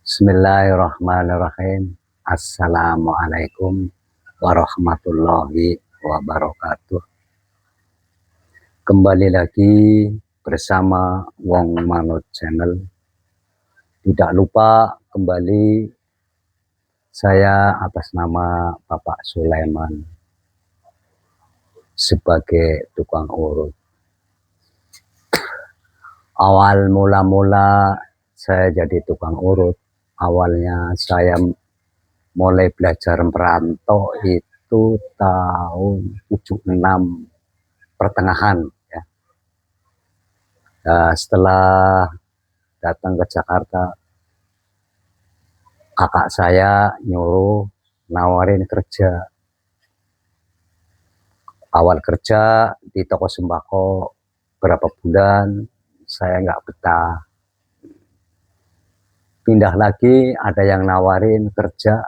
Bismillahirrahmanirrahim. Assalamualaikum warahmatullahi wabarakatuh. Kembali lagi bersama Wong Manut Channel. Tidak lupa kembali saya atas nama Bapak Sulaiman sebagai tukang urut. Awal mula saya jadi tukang urut, awalnya saya mulai belajar merantau itu tahun 76 pertengahan ya. Setelah datang ke Jakarta, kakak saya nyuruh nawarin kerja. Awal kerja di toko sembako berapa bulan saya nggak betah. Pindah lagi, ada yang nawarin kerja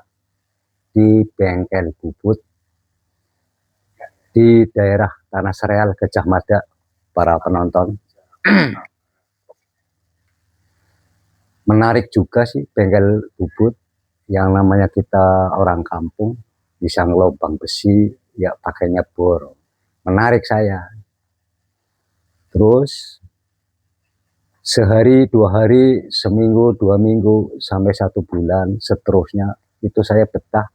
di bengkel bubut di daerah Tanah Sereal, Gajah Mada, para penonton. Menarik juga sih bengkel bubut, yang namanya kita orang kampung bisa ngelobang besi ya pakainya bor. Menarik saya. Terus sehari, 2 hari, seminggu, 2 minggu, sampai 1 bulan, seterusnya itu saya betah.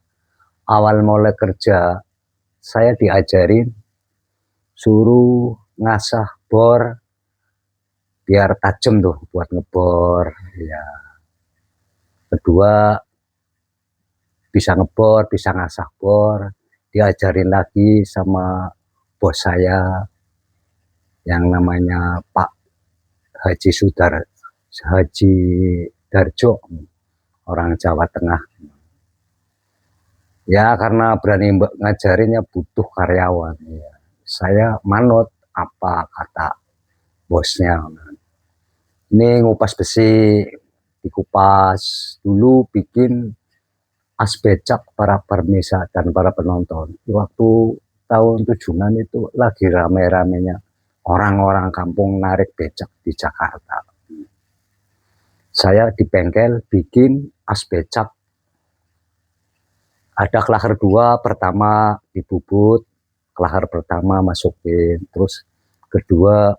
Awal mulai kerja saya diajarin suruh ngasah bor biar tajam tuh buat ngebor ya. Kedua bisa ngebor, bisa ngasah bor, diajarin lagi sama bos saya yang namanya Pak Haji Darjo, orang Jawa Tengah. Ya karena berani ngajarinnya butuh karyawan ya. Saya manut apa kata bosnya. Ini ngupas besi, dikupas dulu, bikin as becak para permisa dan para penonton. Waktu tahun 70-an itu lagi rame-ramenya orang-orang kampung narik becak di Jakarta. Saya di bengkel bikin as becak. Ada kelahar 2, pertama dibubut, kelahar pertama masukin, terus kedua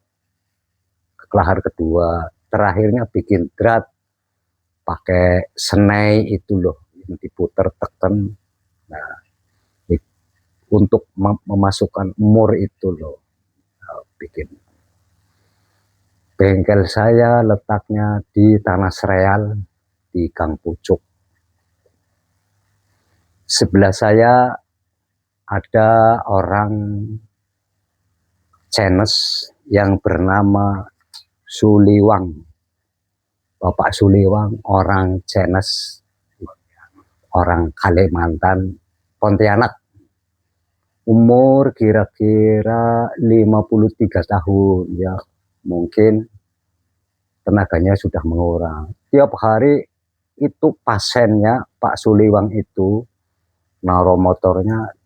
kelahar kedua, terakhirnya bikin drat pakai senai itu loh, yang diputer teken. Nah, untuk memasukkan mur itu loh, bikin. Bengkel saya letaknya di Tanah Sereal, di Gang Pucuk. Sebelah saya ada orang Cenes yang bernama Suliwang. Bapak Suliwang orang Cenes, orang Kalimantan, Pontianak. Umur kira-kira 53 tahun ya, mungkin tenaganya sudah mengurang. Tiap hari itu pasiennya Pak Suliwang itu naruh motornya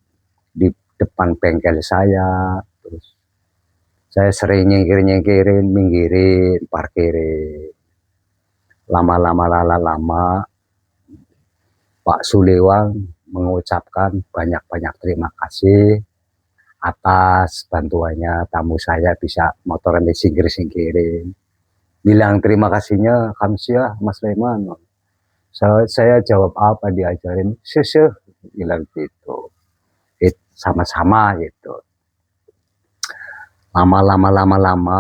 di depan bengkel saya, terus saya sering nyingkirin, minggirin, parkirin. Lama Pak Suliwang mengucapkan banyak-banyak terima kasih atas bantuannya tamu saya bisa motoran disingkir-singkirin. Bilang terima kasihnya kamsia Mas Leman. Saya jawab apa, diajarin seseh, bilang gitu. Sama-sama gitu. Lama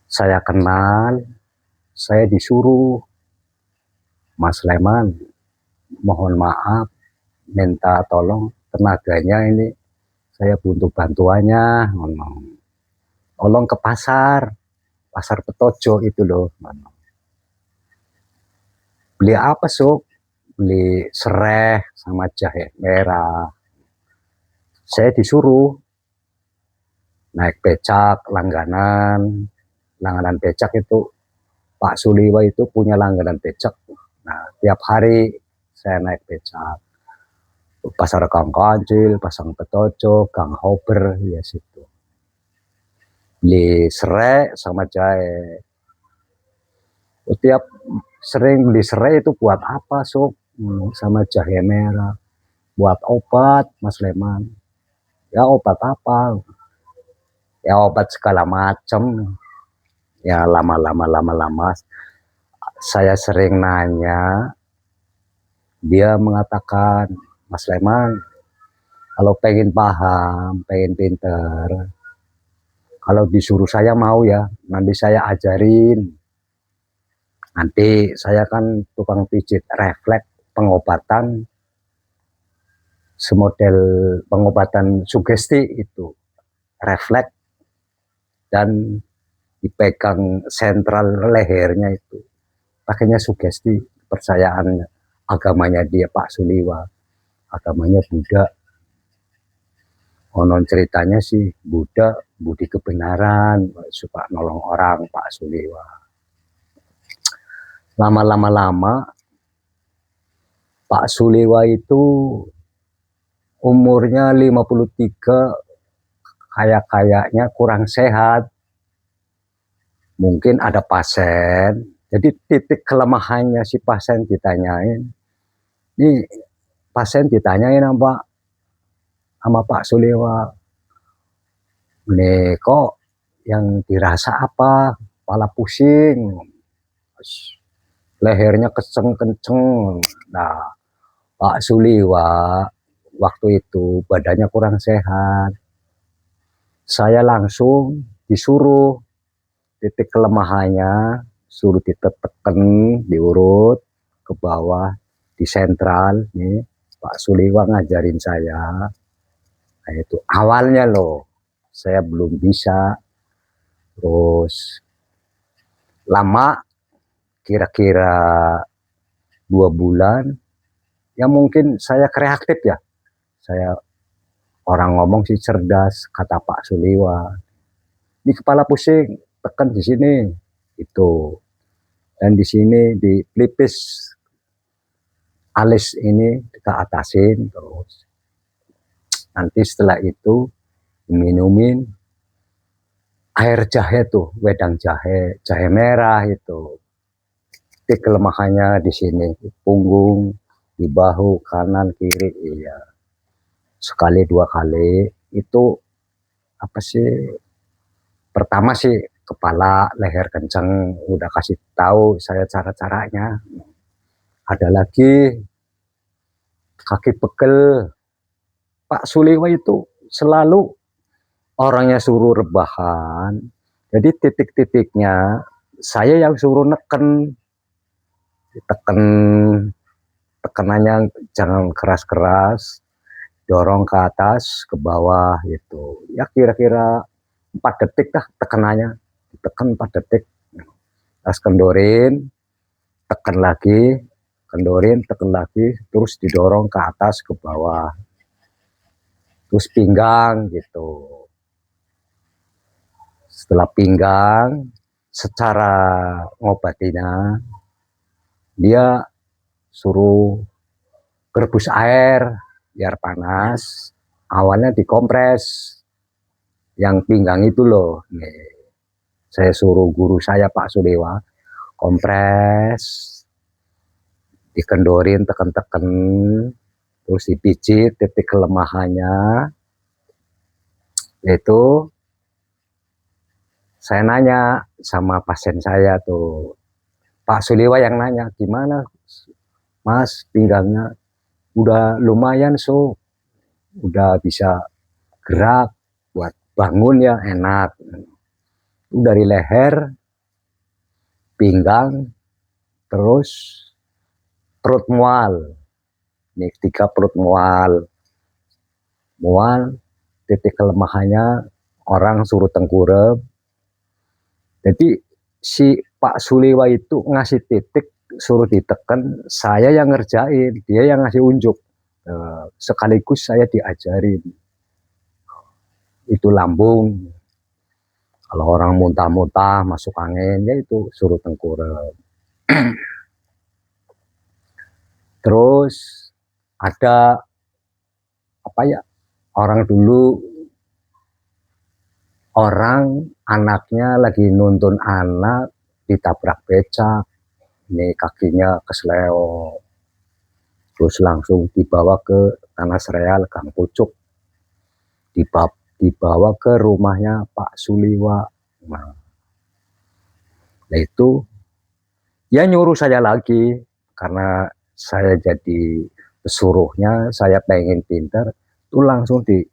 saya kenal, saya disuruh, Mas Leman, mohon maaf, minta tolong tenaganya ini, saya butuh bantuannya, tolong ke pasar Petojo itu loh. Beli apa Sob? Beli serai sama jahe merah. Saya disuruh naik becak langganan becak itu. Pak Suliwa itu punya langganan becak. Nah, tiap hari saya naik becak. Pasar Gang Kancil, Pasar Petojo, Gang Hober, ya situ. Beli serai sama jahe. Tiap sering beli serai itu buat apa, Sob? Sama jahe merah. Buat obat, Mas Leman. Ya obat apa? Ya obat segala macam. Ya lama-lama saya sering nanya, dia mengatakan, Mas Leman, kalau pengen paham, pengen pinter, kalau disuruh saya mau ya, nanti saya ajarin. Nanti saya kan tukang pijit refleks pengobatan, semodel pengobatan sugesti itu, refleks dan dipegang sentral lehernya itu. Pakainya sugesti, kepercayaan agamanya dia Pak Suliwa, agamanya Buddha. Konon ceritanya sih Buddha, budi kebenaran, suka nolong orang Pak Suliwa. Lama Pak Suliwa itu umurnya 53, kayaknya kurang sehat. Mungkin ada pasien, jadi titik kelemahannya si pasien ditanyain. Ini pasien ditanyain sama Pak Suliwa, nih kok yang dirasa apa? Kepala pusing, lehernya kenceng-kenceng. Nah, Pak Suliwa waktu itu badannya kurang sehat. Saya langsung disuruh titik kelemahannya, suruh ditekan, diurut ke bawah, di sentral. Nih Pak Suliwa ngajarin saya. Nah, itu awalnya loh, saya belum bisa. Terus lama, kira-kira 2 bulan, ya mungkin saya kreatif ya. Saya orang ngomong sih cerdas, kata Pak Suliwa. Ini kepala pusing, tekan di sini, itu. Dan di sini di pelipis alis ini kita atasin terus. Nanti setelah itu minumin air jahe tuh, wedang jahe, jahe merah itu. Titik kelemahannya di sini, di punggung, di bahu kanan kiri, iya. Sekali 2 kali itu apa sih? Pertama sih kepala, leher kenceng, udah kasih tahu saya cara-caranya. Ada lagi kaki pegel. Pak Suliwa itu selalu orangnya suruh rebahan, jadi titik-titiknya saya yang suruh neken, ditekan, tekanannya jangan keras-keras, dorong ke atas, ke bawah gitu. Ya kira-kira 4 detik lah tekanannya, ditekan 4 detik, terus kendorin, tekan lagi, kendorin, tekan lagi, terus didorong ke atas, ke bawah, terus pinggang gitu. Setelah pinggang, secara ngobatinya, dia suruh rebus air biar panas. Awalnya dikompres, yang pinggang itu loh. Nih, saya suruh guru saya Pak Suliwa, kompres, dikendorin, tekan-tekan, terus dipijit titik kelemahannya. Itu saya nanya sama pasien saya tuh, Pak Suliwa yang nanya, gimana Mas pinggangnya? Udah lumayan, so udah bisa gerak, buat bangun ya enak. Dari leher, pinggang, terus perut mual. Nih 3 perut mual. Titik kelemahannya orang suruh tengkurap. Jadi si Pak Suliwa itu ngasih titik, suruh ditekan, saya yang ngerjain, dia yang ngasih unjuk. Sekaligus saya diajarin. Itu lambung. Kalau orang muntah-muntah, masuk angin, ya itu suruh tengkurap. Terus ada apa ya, orang dulu, orang anaknya lagi nuntun anak, ditabrak becak. ini kakinya kesleo, terus langsung dibawa ke Tanah Sereal Gang Pucuk, dibawa ke rumahnya Pak Suliwa. Nah itu ya nyuruh saya lagi, karena saya jadi pesuruhnya, saya pengen pinter, itu langsung di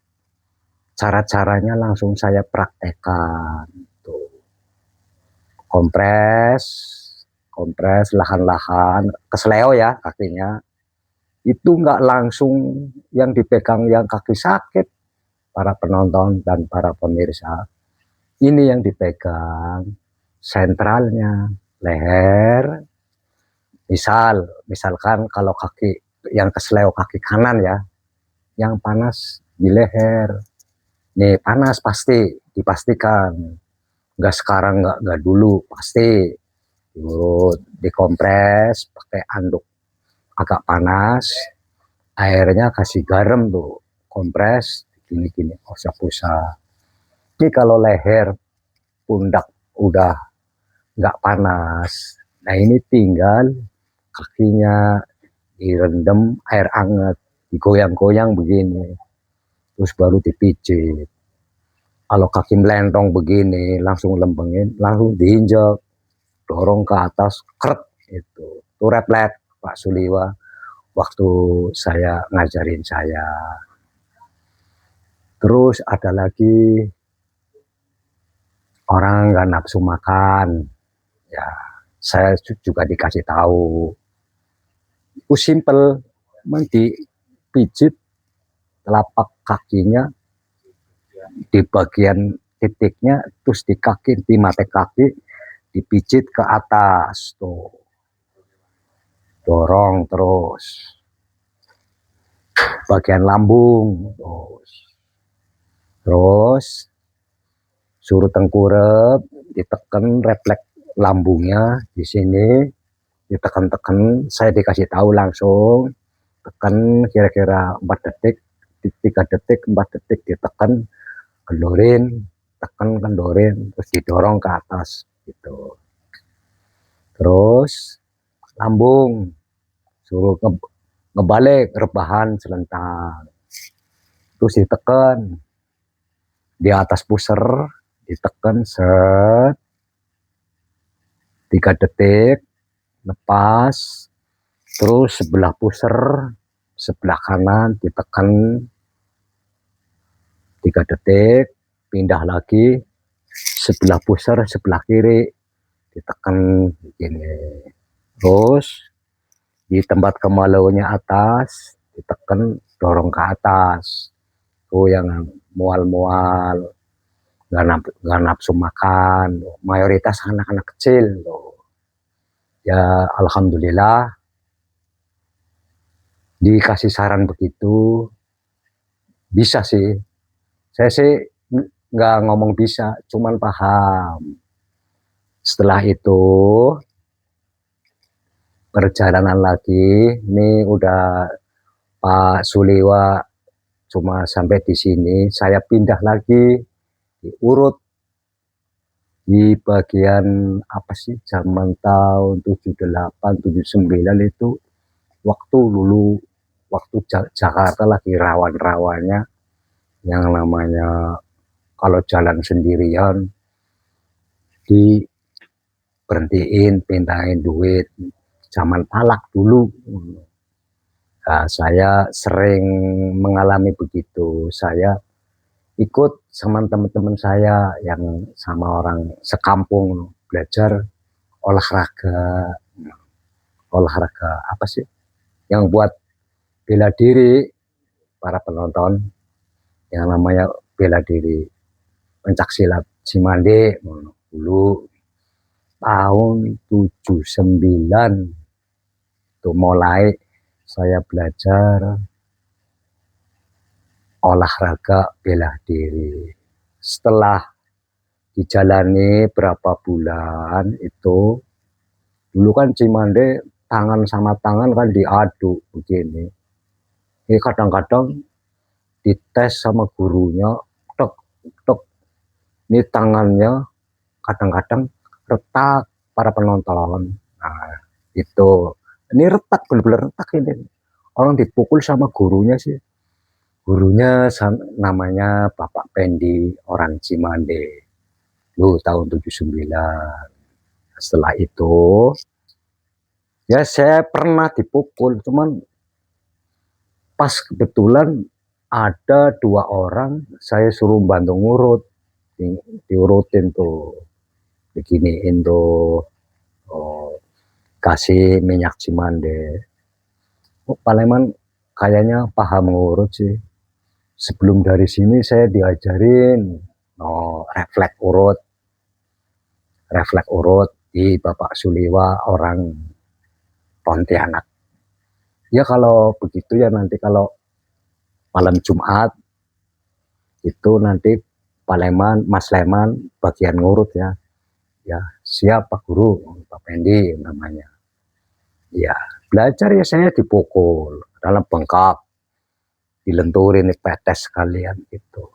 cara-caranya langsung saya praktekkan. Tuh. Kompres lahan-lahan, kesleo ya kakinya, itu nggak langsung yang dipegang yang kaki sakit, para penonton dan para pemirsa. Ini yang dipegang sentralnya, leher. Misalkan kalau kaki yang kesleo kaki kanan ya, yang panas di leher. Nih panas pasti, dipastikan. Nggak sekarang, nggak dulu, pasti. Dikompres pakai anduk agak panas, airnya kasih garam tuh, kompres gini-gini, usap-usap. Ini kalau leher, pundak udah nggak panas, nah ini tinggal kakinya direndam air hangat, digoyang-goyang begini, terus baru dipijit. Kalau kaki melentong begini, langsung lembengin, langsung diinjak, dorong ke atas, krek itu. Itu refleks Pak Suliwa waktu saya ngajarin saya. Terus ada lagi orang nggak nafsu makan, ya saya juga dikasih tahu. Itu simple, dipijit telapak kakinya di bagian titiknya, terus di kaki, di mata kaki dipijit ke atas tuh, dorong terus bagian lambung, terus suruh tengkurap, ditekan refleks lambungnya di sini, ditekan-tekan. Saya dikasih tahu langsung, tekan kira-kira 4 detik, 3 detik, 4 detik, ditekan, kendorin, tekan, kendorin, terus didorong ke atas gitu. Terus lambung suruh ngebalik rebahan selentang, terus ditekan di atas pusar, ditekan set 3 detik, lepas, terus sebelah pusar, sebelah kanan ditekan 3 detik, pindah lagi sebelah pusar, sebelah kiri ditekan begini, terus di tempat kemaluannya atas ditekan, dorong ke atas tuh, yang mual-mual, nggak nafsu makan, mayoritas anak-anak kecil tuh. Ya alhamdulillah dikasih saran begitu, bisa sih. Saya sih nggak ngomong bisa, cuman paham. Setelah itu perjalanan lagi, ini udah Pak Suliwa cuma sampai di sini, saya pindah lagi, diurut di bagian apa sih, zaman tahun 78, 79 itu, waktu dulu, waktu Jakarta lagi rawan-rawannya, yang namanya kalau jalan sendirian diberhentiin, pindahin duit, zaman palak dulu. Nah, saya sering mengalami begitu. Saya ikut sama teman-teman saya yang sama orang sekampung belajar olahraga. Olahraga apa sih? Yang buat bela diri para penonton, yang namanya bela diri pencak silat Cimande dulu tahun 79 tuh mulai saya belajar olahraga bela diri. Setelah dijalani berapa bulan itu, dulu kan Cimande tangan sama tangan kan diadu begini. Ini kadang-kadang dites sama gurunya, tek tek, ini tangannya kadang-kadang retak para penonton. Nah, Itu ini retak, bener-bener retak ini. Orang dipukul sama gurunya sih. Gurunya namanya Bapak Pendi, orang Cimande. Lu tahun 79. Setelah itu, ya saya pernah dipukul, cuman pas kebetulan ada 2 orang, saya suruh bantu ngurut, diurutin tuh, beginiin tuh, oh, kasih minyak Cimande. Oh, Paleman kayaknya paham ngurut sih. Sebelum dari sini saya diajarin refleks urut di Bapak Suliwa, orang Pontianak. Ya kalau begitu ya nanti kalau malam Jumat itu nanti Mas Leman bagian ngurut ya. Ya, siap Pak Guru, Pak Pendi namanya. Ya, belajar ya saya dipukul dalam bengkak, dilenturin petes sekalian gitu.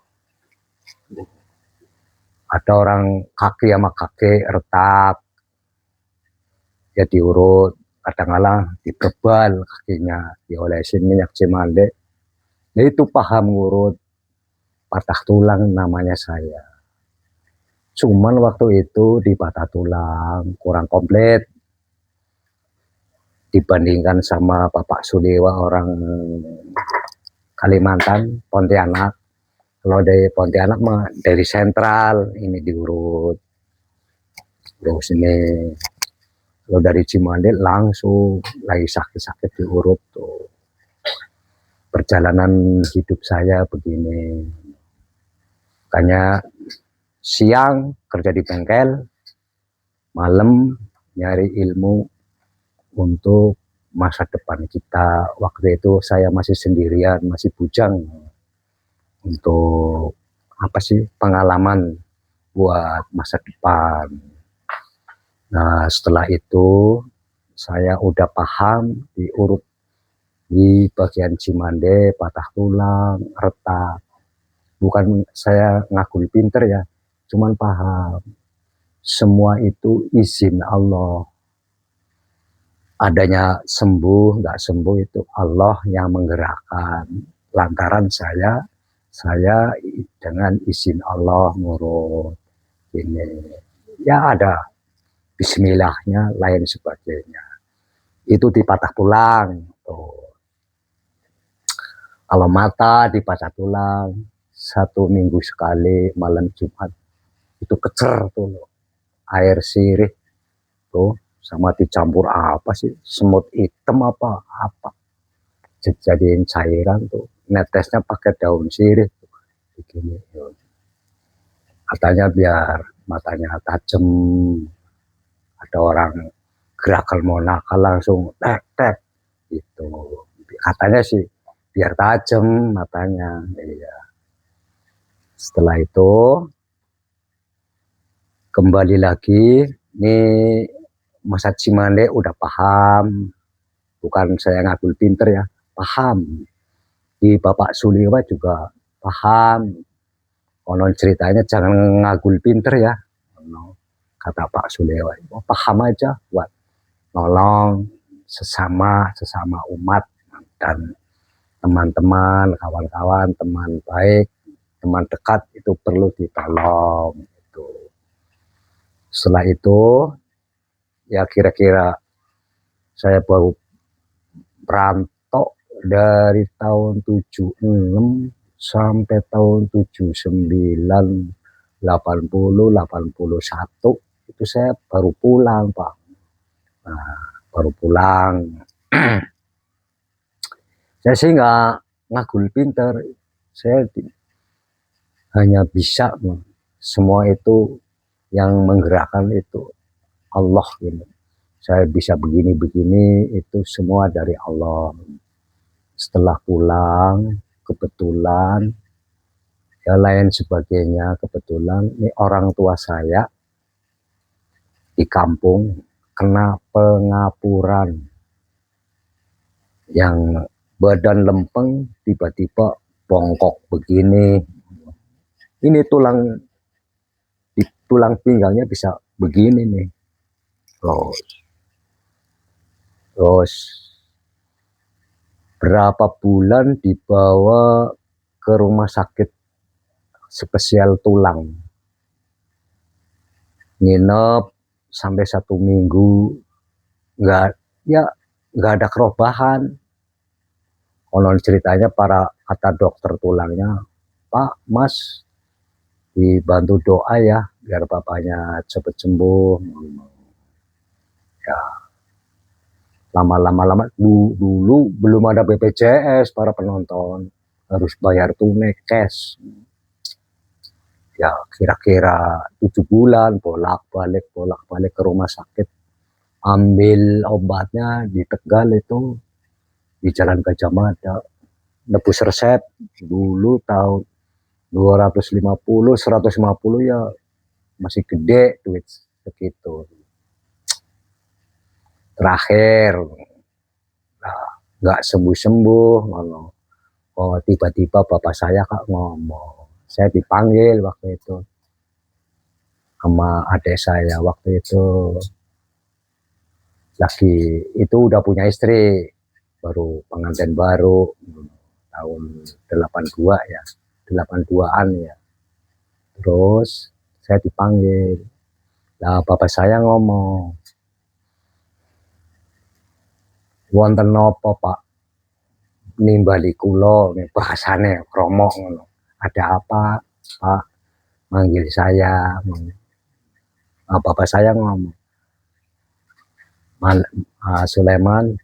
Ada orang kaki sama kaki retak, ya diurut, kadang-kadang diperbal kakinya, diolesin minyak Cimande. Ya itu paham ngurut, patah tulang namanya saya. Cuman waktu itu di patah tulang kurang komplit dibandingkan sama Bapak Sudewa, orang Kalimantan, Pontianak. Kalau dari Pontianak mah dari sentral ini diurut. Terus ini kalau dari Cimande langsung lagi sakit-sakit diurut tuh. Perjalanan hidup saya begini. Makanya siang kerja di bengkel, malam nyari ilmu untuk masa depan kita. Waktu itu saya masih sendirian, masih bujang, untuk apa sih, pengalaman buat masa depan. Nah setelah itu saya udah paham diurut di bagian Cimande, patah tulang, retak. Bukan saya ngaku pinter ya, cuman paham semua itu izin Allah. Adanya sembuh nggak sembuh itu Allah yang menggerakkan. Lantaran saya dengan izin Allah ngurut ini. Ya ada bismillahnya, lain sebagainya. Itu di patah tulang. Tuh. Kalau mata di patah tulang, 1 minggu sekali malam Jumat itu kecer tuh, air sirih tuh, sama dicampur apa sih, semut hitam apa jadiin cairan tuh, netesnya pakai daun sirih tuh, begini. Katanya biar matanya tajam, ada orang gerakal mau nakal langsung tek gitu, katanya sih biar tajam matanya. Iya. Setelah itu kembali lagi, ini masa Cimande udah paham, bukan saya ngagul pinter ya, paham. Di Bapak Suliwa juga paham. Konon ceritanya jangan ngagul pinter ya, kata Pak Suliwa. Oh, paham aja buat nolong sesama umat dan teman-teman, kawan-kawan, teman baik, teman dekat itu perlu ditolong. Itu. Setelah itu ya kira-kira saya baru perantau dari tahun 76 sampai tahun 79, 80, 81 itu saya baru pulang Pak. Nah, baru pulang. Saya sih nggak ngagul pinter, saya hanya bisa semua itu yang menggerakkan itu Allah gitu. Saya bisa begini-begini itu semua dari Allah. Setelah pulang kebetulan ya lain sebagainya, kebetulan ini orang tua saya di kampung kena pengapuran, yang badan lempeng tiba-tiba bongkok begini. Ini tulang pinggangnya bisa begini nih. Loh. Terus berapa bulan dibawa ke rumah sakit spesial tulang, nginep sampai 1 minggu, nggak ya nggak ada perubahan. Konon ceritanya kata dokter tulangnya, Pak, Mas, dibantu doa ya biar bapaknya cepat sembuh. Ya, lama dulu belum ada BPJS, para penonton harus bayar tunai cash. Ya kira-kira 7 bulan bolak-balik ke rumah sakit, ambil obatnya di Tegal itu, di Jalan Gajah Mada, nebus resep dulu tahun 250 150 ya masih gede duit segitu. Terakhir nggak sembuh-sembuh, oh tiba-tiba bapak saya kak ngomong, saya dipanggil waktu itu sama adik saya, waktu itu lagi itu udah punya istri, baru pengantin baru tahun 82 ya, 82-an ya. Terus saya dipanggil, nah bapak saya ngomong, wonten napa Pak nimbali kula, bahasane kromo ngono. Ada apa Pak manggil saya? Nah, bapak saya ngomong, Sulaiman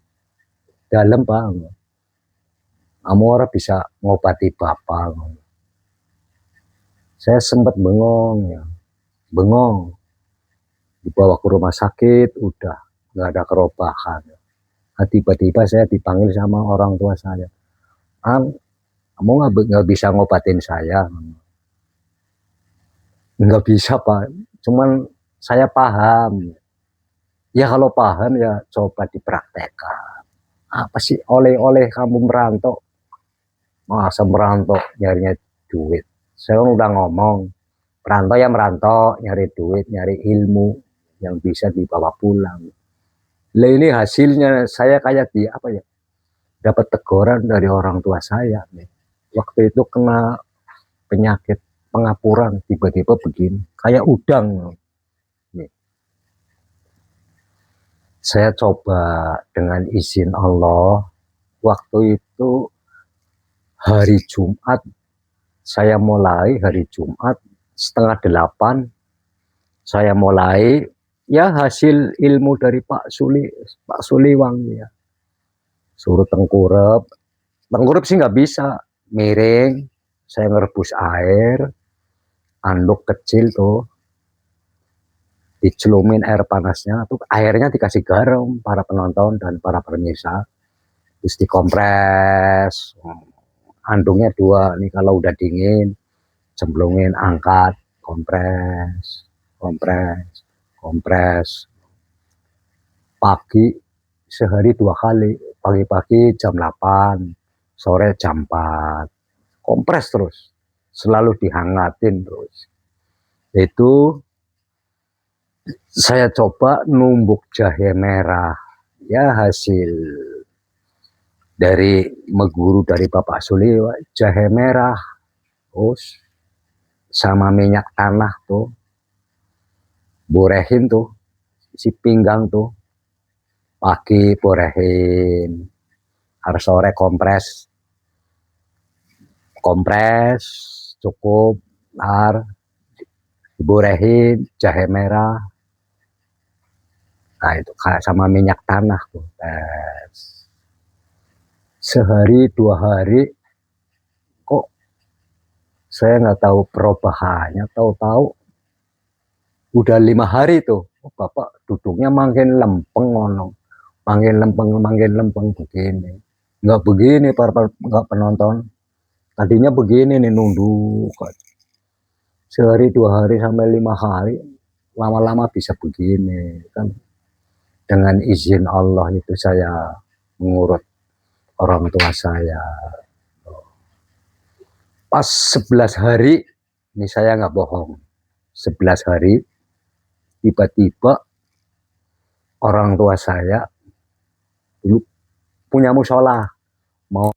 dalam Pak, kamu orang bisa ngobati bapak. Saya sempat bengong ya, bengong, dibawa ke rumah sakit udah nggak ada perubahan. Nah, tiba-tiba saya dipanggil sama orang tua saya, kamu nggak bisa ngobatin saya? Nggak bisa Pak, cuman saya paham. Ya kalau paham ya coba dipraktekkan. Apa sih oleh-oleh kamu merantau? Masa merantau nyarinya duit? Saya udah ngomong, merantau ya merantau, nyari duit, nyari ilmu yang bisa dibawa pulang. Lah ini hasilnya saya kayak apa ya? Dapat teguran dari orang tua saya nih. Waktu itu kena penyakit pengapuran, tiba-tiba begini, kayak udang. Nih. Saya coba dengan izin Allah, waktu itu hari Jumat, saya mulai hari Jumat 7:30, saya mulai ya hasil ilmu dari Pak Suliwang ya. Suruh tengkurap sih nggak bisa, miring, saya ngerebus air, anduk kecil tuh, dicelumin air panasnya, tuh airnya dikasih garam para penonton dan para pemirsa, terus dikompres, andungnya 2 nih, kalau udah dingin cemplungin, angkat, kompres, pagi sehari 2 kali, pagi-pagi jam 8, sore jam 4, kompres terus, selalu dihangatin terus. Itu saya coba numbuk jahe merah, ya hasil dari meguru dari Bapak Suli, jahe merah, terus sama minyak tanah tuh, borehin tuh, si pinggang tuh, pagi borehin, harus sore kompres cukup, diborehin jahe merah, nah itu sama minyak tanah tuh, sehari 2 hari kok saya nggak tahu perubahannya, tahu-tahu udah 5 hari tuh, bapak duduknya makin lempeng ngono, makin lempeng begini, nggak begini nggak penonton, tadinya begini nih nunduk, sehari 2 hari sampai 5 hari, lama-lama bisa begini kan, dengan izin Allah itu saya mengurut orang tua saya. Pas 11 hari, ini saya nggak bohong, 11 hari tiba-tiba orang tua saya dulu punya musola, mau